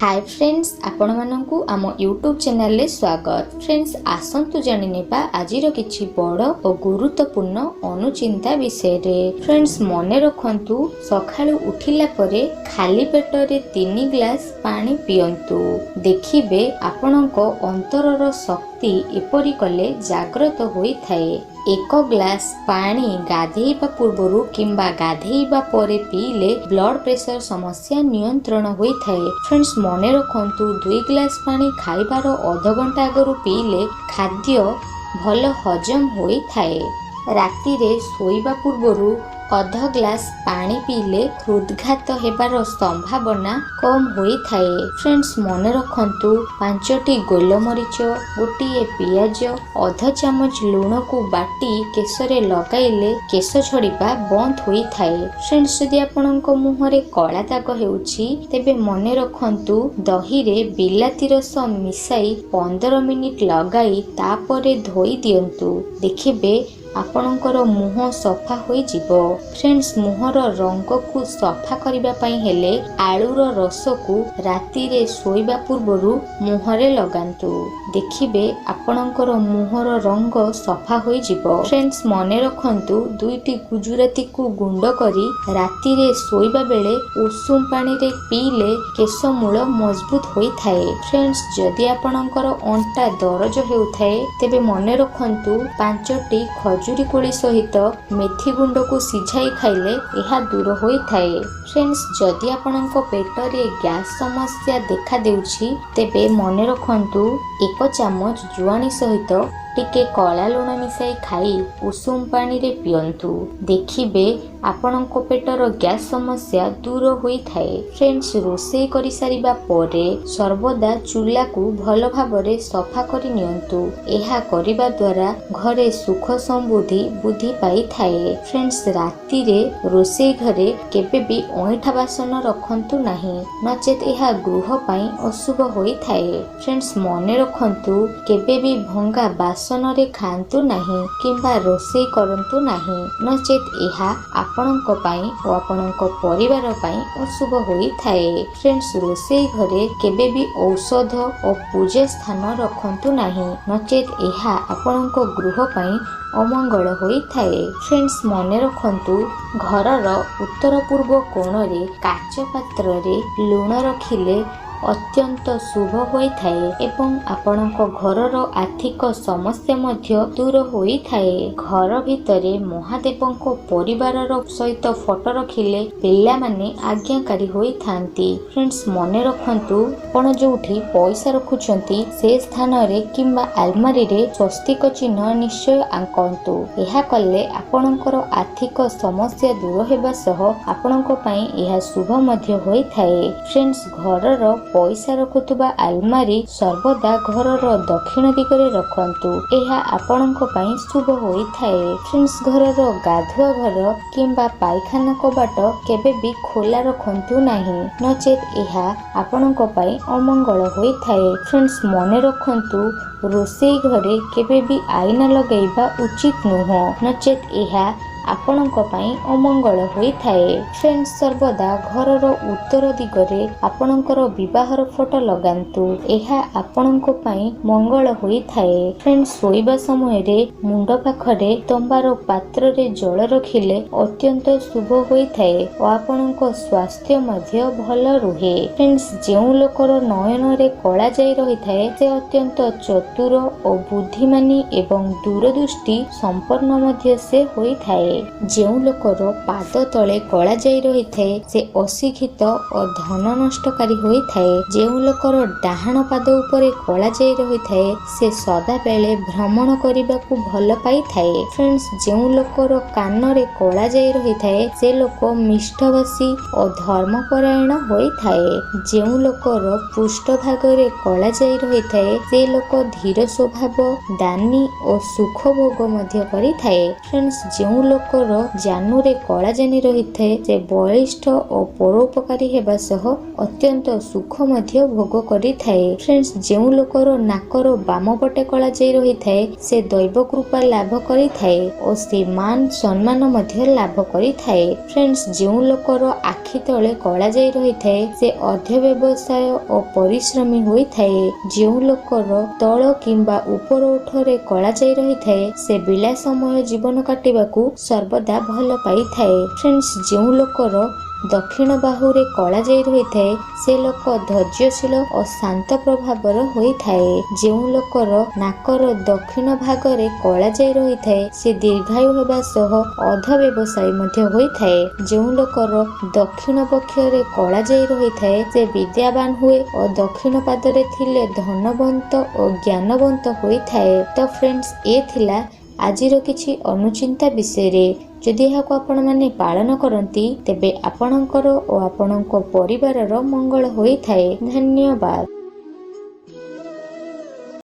Hi friends, आपण मानकु आम YouTube channel ले स्वागत। फ्रेंड्स, आसंतु जानि नेबा आजिर किछि बड़ और गुरुत्वपूर्ण अनुचिंता विषय रे। फ्रेंड्स, मने रखंतु सखाळु उठिला परे खाली पेटरे 3 ग्लास पानी पियंतु। देखिबे आपणको अंतरर शक्ति एपरि कले जागृत होई थाए। 1 ग्लास पानी गाधेइबा पूर्वरु किंबा गाधेइबा परे पीले ब्लड प्रेशर समस्या नियंत्रण होई थाए। फ्रेंड्स, मने रखंतु 2 ग्लास पानी खाइबार आधा घंटा आगरु पीले खाद्य भल हजम होई थाए। राति रे सोइबा पूर्वरु आधा ग्लास पानी पीले हृदघात हेबार संभावना कम होई थाए। फ्रेंड्स, मने रखंतु 5टी गोलमरीच, गोटिए पियाज, आधा चामच लूण को बाटी केशरे लगाइले केश झड़िबा बंद होई थाए। फ्रेंड्स, यदि आपणको मुहरे कला दाग हेउछि तेबे मने रखंतु दही रे बिलाती रस मिसाई 15 मिनिट लगाई तापरे धोई दियंतु। देखिबे आपणकर मुह सफा होई जिवो। फ्रेंड्स, मुहर रंग को सफा करिबा पई हेले आलूर रस को राति रे सोइबा पूर्वरु मुहरे लगांतु। देखिबे आपणकर मुहर रंग सफा होई जिवो। फ्रेंड्स, मने रखंतु 2टी गुजुराती को गुंड करी राति रे सोइबा बेले उषुम पानी रे पीले केश मूल मजबूत होई थाए। फ्रेंड्स, जदि आपणकर अंटा दरज हेउथाए तेबे मने रखंतु 5टी खजुरी कोली सहित मेथी गुंड को सिझाई खाइले यह दूर होई थाए। फ्रेंड्स, जदि आपणक पेटरे गैस समस्या देखा देउछि तेबे मने रखंतु 1 चामच जुआनी सहित टिके कला लूण मिसाई खाई उषुम पानी रे पियंतु। देखिबे आपणक पेटर गैस समस्या दूर होई थाए। फ्रेंड्स, रोषेई करि सारिबा परे सर्वदा चूल्हा को भल भाबरे सफा करि नियंतु। एहा करिबा द्वारा घरे सुख समृद्धि बुद्धि पाई थाए। फ्रेंड्स, राति रे रोषेई घरे केबे भी ओइठा बासन रखंतु नाही, नचेत एहा गृह पाई अशुभ होई थाए। फ्रेंड्स, मने रखंतु केबे भी भंगा बासन रे खांतु नाही किंबा रोषेई करंतु नाही, नचेत एहा आपणक पाई और आपणक परिवार पाई अशुभ होई थाए। फ्रेंड्स, रोषेई घरे केबे भी औषध और पूजा स्थान रखंतु नाही, नचेत एहा आपणक गृह पाई अमंगल होई थाए। फ्रेंड्स, मने रखंतु घरर उत्तर पूर्व कोण रे काच पात्र रे लूण रखिले अत्यंत शुभ होई थाए एवं आपणक घरर आर्थिक समस्या मध्य दूर होई थाए। घर भितरे महादेवंक परिवारर सहित फोटो रखिले पिल्ला माने आज्ञाकारी होई थांती। फ्रेंड्स, मने रखंतु आपण जोठी पैसा रखुचंती से स्थान रे किंबा आलमारी रे स्वस्तिक चिन्ह निश्चय आंकंतु। एहा कले आपणकर आर्थिक समस्या दूर हेबा सह आपणक पई एहा शुभ मध्य होई थाए। फ्रेंड्स, घरर पैसा रखुवा आलमारी सर्वदा घरर दक्षिण दिगरे रखंतु। एहा आपणक पई शुभ होई थाए। फ्रेंड्स, घरर गाधुआ घर किंबा पायखाना कबाट केबे भी खोला रखंतु नाही, नचेत एहा आपणक पई अमंगल होई थाए। फ्रेंड्स, मने रखंतु रोषेई घरे केबे भी आईना लगाइबा उचित नुह, नचेत एहा आपणक पई अमंगल होई थाए। फ्रेंड्स, सर्वदा घरर उत्तर दिगरे आपणकर विवाहर फोटो लगांतु। एहा आपणक पई मंगल होई थाए। फ्रेंड्स, सोइबा समय रे मुंड पाखरे तंबार पात्र रे जल रखिले अत्यंत शुभ होई थाए और आपणक स्वास्थ्य मध्य भल रुहे। फ्रेंड्स, जेउ लोकर नयन रे कला जाई रही थाए से अत्यंत चतुर और बुद्धिमानी एवं दूरदृष्टि संपन्न मध्य से होई थाए। जेउ लोकर पाद तले कला जाई रही थाए से अशिक्षित और धन नष्टकारी होई थाए। जेउ लोकर डाहाण पाद उपरे कला जाई रही थाए से सदा बेले भ्रमण करिबा को भल पाई थाए। फ्रेंड्स, जेउ लोकर कान रे कला जाई रही थाए से लोक मिष्ठभाषी और धर्मपरायण होई थाए। जेउ लोकर पृष्ठ भाग रे कला जाई रही थाए से लोक धीर स्वभाव, दानी और सुख भोग मध्य करि थाए। फ्रेंड्स, जेउ ଲୋକର ଜାନୁରେ କଳାଜାନି ରହିଥାଏ ସେ ବଳିଷ୍ଠ ଓ ପରୋପକାରୀ ହେବା ସହ ଅତ୍ୟନ୍ତ ସୁଖ ମଧ୍ୟ ଭୋଗ କରିଥାଏ। ଫ୍ରେଣ୍ଡସ୍, ଯେଉଁ ଲୋକର ନାକର ବାମ ପଟେ କଳାଜାଇ ରହିଥାଏ ସେ ଦୈବ କୃପା ଲାଭ କରିଥାଏ ଓ ସେ ମାନ ସମ୍ମାନ ମଧ୍ୟ ଲାଭ କରିଥାଏ। ଫ୍ରେଣ୍ଡସ୍, ଯେଉଁ ଲୋକର ଆଖି ତଳେ କଳାଜାଇ ରହିଥାଏ ସେ ଅଧ୍ୟବସାୟ ଓ ପରିଶ୍ରମୀ ହୋଇଥାଏ। ଯେଉଁ ଲୋକର ତଳ କିମ୍ବା ଉପର ଓଠରେ କଳାଜାଇ ରହିଥାଏ ସେ ବିଳାସମୟ ଜୀବନ କାଟିବାକୁ ସର୍ବଦା ଭଲ ପାଇଥାଏ। ଫ୍ରେଣ୍ଡସ୍, ଯେଉଁ ଲୋକର ଦକ୍ଷିଣ ବାହୁରେ କଳାଜାଇ ରହିଥାଏ ସେ ଲୋକ ଧୈର୍ଯ୍ୟଶୀଳ ଓ ଶାନ୍ତ ପ୍ରଭାବର ହୋଇଥାଏ। ଯେଉଁ ଲୋକର ନାକର ଦକ୍ଷିଣ ଭାଗରେ କଳାଜାଇ ରହିଥାଏ ସେ ଦୀର୍ଘାୟୁ ହେବା ସହ ଅଧ ବ୍ୟବସାୟୀ ମଧ୍ୟ ହୋଇଥାଏ। ଯେଉଁ ଲୋକର ଦକ୍ଷିଣ ବକ୍ଷରେ କଳାଜାଇ ରହିଥାଏ ସେ ବିଦ୍ୟାବାନ ହୁଏ ଓ ଦକ୍ଷିଣ ପାଦରେ ଥିଲେ ଧନବନ୍ତ ଓ ଜ୍ଞାନବନ୍ତ ହୋଇଥାଏ। ତ ଫ୍ରେଣ୍ଡସ୍, ଏ ଥିଲା ଆଜିର କିଛି ଅନୁଚିନ୍ତା ବିଷୟରେ। ଯଦି ଏହାକୁ ଆପଣମାନେ ପାଳନ କରନ୍ତି ତେବେ ଆପଣଙ୍କର ଓ ଆପଣଙ୍କ ପରିବାରର ମଙ୍ଗଳ ହୋଇଥାଏ। ଧନ୍ୟବାଦ।